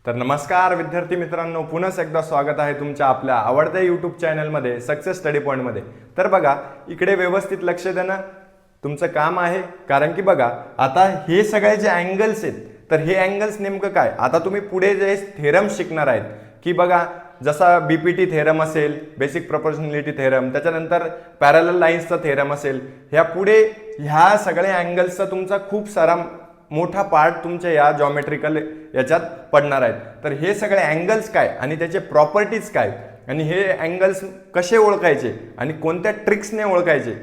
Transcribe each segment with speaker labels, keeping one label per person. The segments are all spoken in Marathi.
Speaker 1: तर नमस्कार विद्यार्थी मित्रांनो, पुन्हा एकदा स्वागत आहे तुमच्या आपल्या आवडत्या यूट्यूब चॅनलमध्ये सक्सेस स्टडी पॉईंटमध्ये. तर बघा, इकडे व्यवस्थित लक्ष देणं तुमचं काम आहे, कारण की बघा आता हे सगळे जे अँगल्स आहेत, तर हे अँगल्स नेमकं काय, आता तुम्ही पुढे जे थेरम शिकणार आहेत की बघा, जसा बीपीटी थेरम असेल, बेसिक प्रोपोर्शनॅलिटी थेरम, त्याच्यानंतर पॅरलल लाईन्सचा थेरम असेल, ह्या पुढे ह्या सगळ्या अँगल्सचा तुमचा खूप सारा मोठा पार्ट तुमच्या या जॉमेट्रिकल याच्यात पडणार आहेत. तर हे सगळे अँगल्स काय आणि त्याचे प्रॉपर्टीज काय आणि हे अँगल्स कसे ओळखायचे आणि कोणत्या ट्रिक्सने ओळखायचे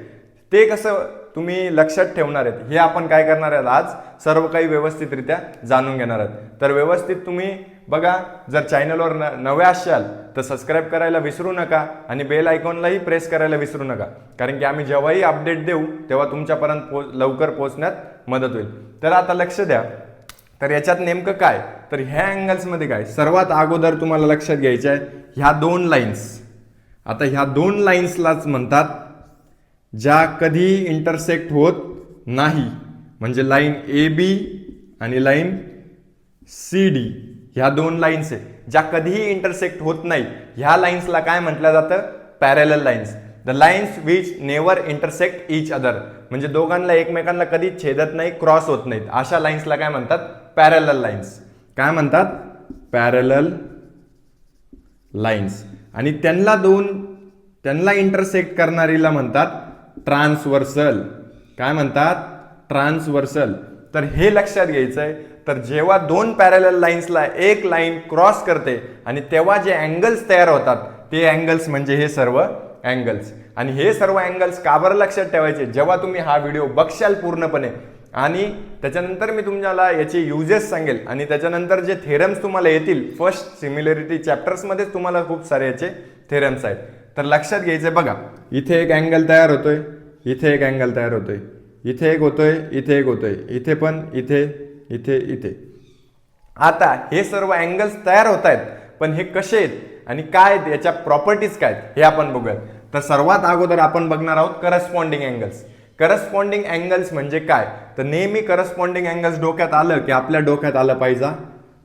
Speaker 1: ते कसं तुम्ही लक्षात ठेवणार आहेत, हे आपण काय करणार आहेत, आज सर्व काही व्यवस्थितरित्या जाणून घेणार आहात. तर व्यवस्थित तुम्ही बघा, जर चॅनलवर नवे असाल तर सबस्क्राईब करायला विसरू नका आणि बेल आयकॉनलाही प्रेस करायला विसरू नका, कारण की आम्ही जेव्हाही अपडेट देऊ तेव्हा तुमच्यापर्यंत लवकर पोहोचण्यात मदत होईल. तर आता लक्ष द्या, तर याच्यात नेमकं काय, तर ह्या अँगल्समध्ये काय, सर्वात अगोदर तुम्हाला लक्षात घ्यायचं आहे ह्या दोन लाईन्स. आता ह्या दोन लाईन्सलाच म्हणतात ज्या कधी इंटरसेक्ट होत नाही, म्हणजे लाईन ए बी आणि लाईन सी डी, ह्या दोन लाईन्स आहे ज्या कधीही इंटरसेक्ट होत नाही. ह्या लाईन्सला काय म्हटलं जातं, parallel lines. The lines which never intersect each other, म्हणजे दोघांना एकमेकांना कधी छेदत नाही, क्रॉस होत नाहीत, अशा लाईन्सला काय म्हणतात, पॅरलल लाईन्स. काय म्हणतात, पॅरलल लाईन्स. आणि त्यांना इंटरसेक्ट करणारीला म्हणतात ट्रान्सव्हर्सल. काय म्हणतात, ट्रान्सव्हर्सल. तर हे लक्षात घ्यायचं आहे. तर जेव्हा दोन पॅरलल लाईन्सला एक लाईन क्रॉस करते आणि तेव्हा जे अँगल्स तयार होतात ते अँगल्स म्हणजे हे सर्व अँगल्स. आणि हे सर्व अँगल्स का बरं लक्षात ठेवायचे, जेव्हा तुम्ही हा व्हिडिओ बघशाल पूर्णपणे आणि त्याच्यानंतर मी तुम्हाला याचे युजेस सांगेल आणि त्याच्यानंतर जे थेरम्स तुम्हाला येतील, फर्स्ट सिमिलरिटी चॅप्टर्समध्येच तुम्हाला खूप सारे याचे थेरम्स आहेत. तर लक्षात घ्यायचे, बघा इथे एक अँगल तयार होतोय, इथे एक अँगल तयार होतोय, इथे एक होतोय, इथे एक होतोय, इथे पण, इथे इथे इथे. आता हे सर्व अँगल्स तयार होत आहेत, पण हे कसे आहेत आणि काय आहेत, याच्या प्रॉपर्टीज काय आहेत हे आपण बघूयात. तर सर्वात अगोदर आपण बघणार आहोत करस्पॉन्डिंग अँगल्स. करस्पॉन्डिंग अँगल्स म्हणजे काय, तर नेहमी करस्पॉन्डिंग अँगल्स डोक्यात आलं की आपल्या डोक्यात आलं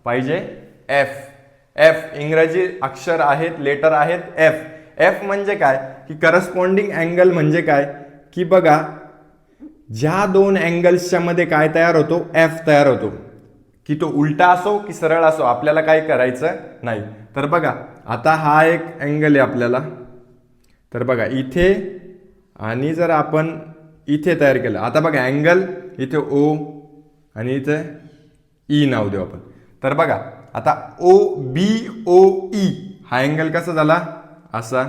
Speaker 1: पाहिजे एफ. एफ इंग्रजी अक्षर आहेत, लेटर आहेत, एफ. एफ म्हणजे काय की करस्पॉन्डिंग अँगल म्हणजे काय की बघा, ज्या दोन अँगल्सच्या मध्ये काय तयार होतो, एफ तयार होतो, की तो उलटा असो की सरळ असो, आपल्याला काय करायचं नाही. तर बघा, आता हा एक अँगल आहे आपल्याला, तर बघा इथे आणि जर आपण इथे तयार केलं, आता बघा अँगल इथे ओ आणि इथे ई नाव देऊ आपण. तर बघा आता ओ बी ओ ई हा अँगल कसा झाला, असा,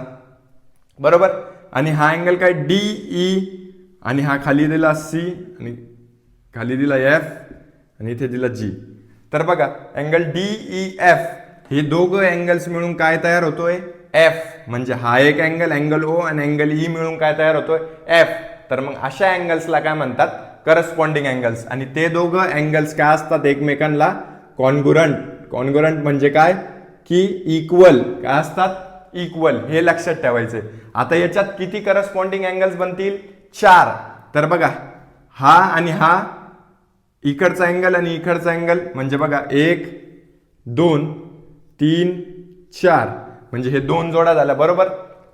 Speaker 1: बरोबर. आणि हा अँगल काय, डी ई, आणि हा खाली दिला सी आणि खाली दिला एफ आणि इथे दिला जी. तर बघा अँगल डी ई एफ हे दोघं अँगल्स मिळून काय तयार होतोय, एफ. म्हणजे हा एक अँगल, अँगल ओ आणि अँगल ई मिळून काय तयार होतोय, एफ. तर मग अशा अँगल्सला काय म्हणतात, करस्पॉन्डिंग अँगल्स. आणि ते दोघं अँगल्स काय असतात, एकमेकांना कॉन्ग्रुअंट. कॉन्ग्रुअंट म्हणजे काय की इक्वल, काय असतात, इक्वल. हे लक्षात ठेवायचे. आता याच्यात किती करस्पॉन्डिंग अँगल्स बनतील, 4. तर बघा हा आणि हा, इकडचा अँगल आणि इकडचा अँगल, म्हणजे बघा 1 2 3 4, म्हणजे हे 2 जोड्या झाल्या, बरोबर.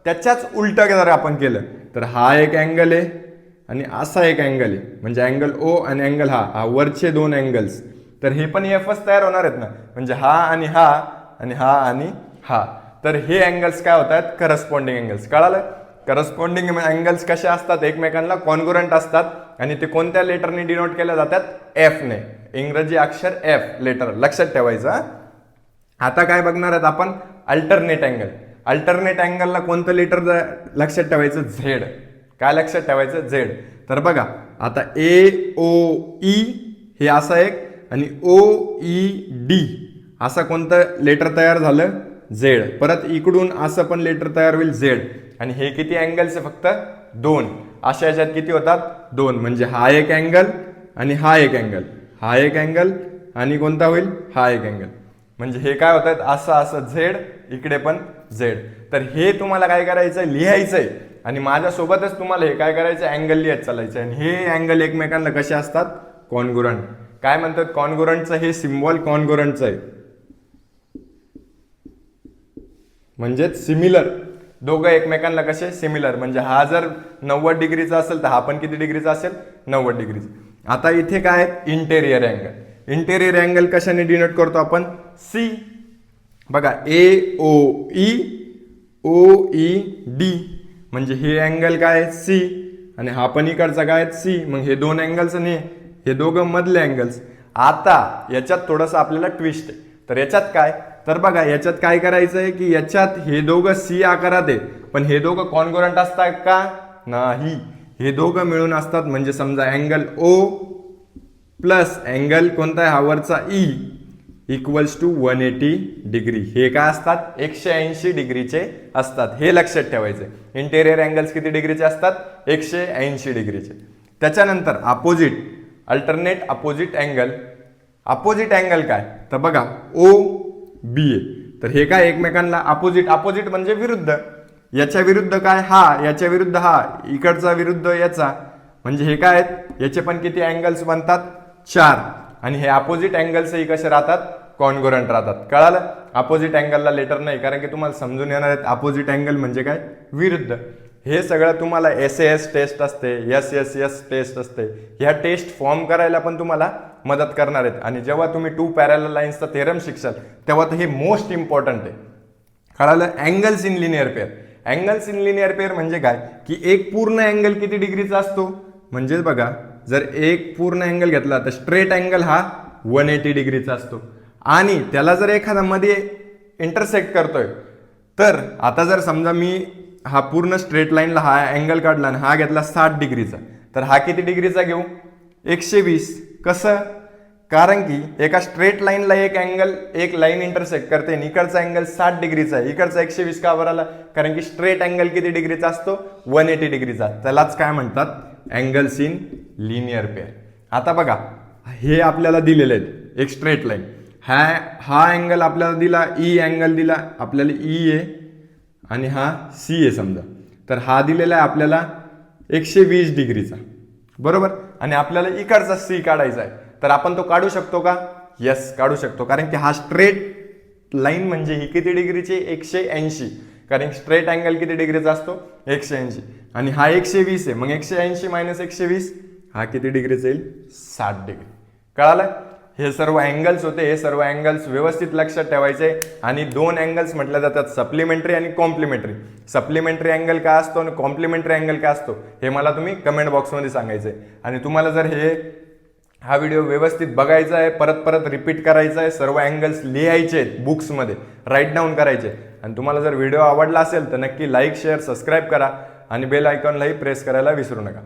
Speaker 1: त्याच्याच उलट जर आपण केलं तर हा एक अँगल आहे आणि असा एक अँगल आहे, म्हणजे अँगल ओ आणि अँगल हा वरचे दोन अँगल्स. तर हे पण एफच तयार होणार आहेत ना, म्हणजे हा आणि हा आणि हा आणि हा. तर हे अँगल्स काय होतात, करस्पॉन्डिंग अँगल्स. कळालं, करस्पॉन्डिंग अँगल्स कसे असतात, एकमेकांना कॉन्ग्रुअंट असतात आणि ते कोणत्या लेटरने डिनोट केल्या जातात, एफ ने, इंग्रजी अक्षर एफ लेटर, लक्षात ठेवायचं. आता काय बघणार आहेत आपण, अल्टरनेट अँगल. अल्टरनेट अँगलला कोणतं लेटर लक्षात ठेवायचं, झेड. काय लक्षात ठेवायचं, झेड. तर बघा आता ए ओ ई हे असं एक आणि ओ ई डी असं कोणतं लेटर तयार झालं, झेड. परत इकडून असं पण लेटर तयार होईल, झेड. आणि हे किती अँगल्स आहे, फक्त 2. अशा याच्यात किती होतात, 2. म्हणजे हा एक अँगल आणि हा एक अँगल, हा एक अँगल आणि कोणता होईल, हा एक अँगल. म्हणजे हे काय होत आहेत, असं असं झेड, इकडे पण झेड. तर हे तुम्हाला काय करायचं, लिहायचंय आणि माझ्यासोबतच तुम्हाला हे काय करायचं, अँगल लिहायचं चालायचं. आणि हे अँगल एकमेकांना कसे असतात, कॉन्ग्रुअंट. काय म्हणतात, कॉन्ग्रुअंटचं हे सिम्बॉल कॉन्ग्रुअंटचं आहे. म्हणजेच सिमिलर, दोघं एकमेकांना कसे सिमिलर, म्हणजे हा जर 90 डिग्रीचा असेल तर हा पण किती डिग्रीचा असेल 90 डिग्रीचा. आता इथे काय आहे इंटेरियर अँगल. इंटेरियर अँगल कशाने डिनोट करतो आपण सी. बघा AOE OED म्हणजे हे अँगल काय आहे सी आणि हा पण इकडचा काय आहे सी. मग हे दोन अँगल्स आणि हे दोघं मधले अँगल्स. आता याच्यात थोडंसं आपल्याला ट्विस्ट आहे. तर याच्यात काय, तर बघा याच्यात काय करायचं आहे की याच्यात हे दोघं सी आकारात आहे पण हे दोघं कॉन्ग्रुएंट असतात का, नाही. हे दोघं मिळून असतात. म्हणजे समजा अँगल O प्लस अँगल कोणता आहे हा वरचा E इक्वल्स टू 180 डिग्री. हे काय असतात 180 डिग्रीचे असतात. हे लक्षात ठेवायचे. इंटेरियर अँगल्स किती डिग्रीचे असतात 180 डिग्रीचे. त्याच्यानंतर opposite alternate opposite angle. Opposite angle काय, तर बघा OBA. तर हे काय एकमेकांना अपोजिट, अपोजिट म्हणजे विरुद्ध. याच्या विरुद्ध काय हा, याच्या विरुद्ध हा, इकडचा विरुद्ध याचा. म्हणजे हे काय आहेत याचे पण किती अँगल्स बनतात 4. आणि हे अपोजिट अँगल्सही कसे राहतात कॉन्ग्रुएंट राहतात. कळालं. अपोजिट अँगलला लेटर नाही कारण की तुम्हाला समजून येणार आहेत अपोजिट अँगल म्हणजे काय विरुद्ध. हे सगळं तुम्हाला SAS टेस्ट असते, SSS टेस्ट असते. ह्या टेस्ट फॉर्म करायला पण तुम्हाला मदत करणार आहेत. आणि जेव्हा तुम्ही 2 पॅरलल लाईन्सचा थेरम शिकशाल तेव्हा तर हे मोस्ट इम्पॉर्टंट आहे. कळालं. Angles in linear pair. Angles in linear pair म्हणजे काय की एक पूर्ण अँगल किती डिग्रीचा असतो, म्हणजे बघा जर एक पूर्ण अँगल घेतला तर स्ट्रेट अँगल हा 180 डिग्रीचा असतो. आणि त्याला जर एखादा मध्ये इंटरसेक्ट करतोय तर आता जर समजा मी हा पूर्ण स्ट्रेट लाईनला हा अँगल काढला आणि हा घेतला 60 डिग्रीचा तर हा किती डिग्रीचा घेऊ 120. कसं, कारण की एका स्ट्रेट लाईनला एक लाईन इंटरसेक्ट करते आणि इकडचा अँगल 60 डिग्रीचा आहे, इकडचा 120 का बरं आला, कारण की स्ट्रेट अँगल किती डिग्रीचा असतो 180 डिग्रीचा. त्यालाच काय म्हणतात अँगल्स इन लिनियर पेअर. आता बघा हे आपल्याला दिलेले आहेत एक स्ट्रेट लाईन. हा अँगल आपल्याला दिला E अँगल दिला आपल्याला E आहे आणि हा C आहे समजा. तर हा दिलेला आहे आपल्याला 120 डिग्रीचा बरोबर. आणि आपल्याला इकडचा C काढायचा आहे तर आपण तो काढू शकतो का, यस काढू शकतो. कारण की हा स्ट्रेट लाईन म्हणजे ही किती डिग्रीची 180, कारण स्ट्रेट अँगल किती डिग्रीचा असतो 180 आणि हा 120 आहे. मग 180 मायनस 120 हा किती डिग्रीचा येईल 60 डिग्री. कळालं. हे सर्व अँगल्स होते. हे सर्व अँगल्स व्यवस्थित लक्षात ठेवायचे. आणि 2 अँगल्स म्हटले जातात सप्लिमेंटरी आणि कॉम्प्लिमेंटरी. सप्लिमेंटरी अँगल काय असतो आणि कॉम्प्लिमेंटरी अँगल काय असतो हे मला तुम्ही कमेंट बॉक्समध्ये सांगायचं आहे. आणि तुम्हाला जर हा व्हिडिओ व्यवस्थित बघायचा आहे, परत परत रिपीट करायचा आहे, सर्व अँगल्स लिहायचे आहेत बुक्समध्ये, राईट डाऊन करायचे. आणि तुम्हाला जर व्हिडिओ आवडला असेल तर नक्की लाईक शेअर सबस्क्राईब करा आणि बेल आयकॉनलाही प्रेस करायला विसरू नका.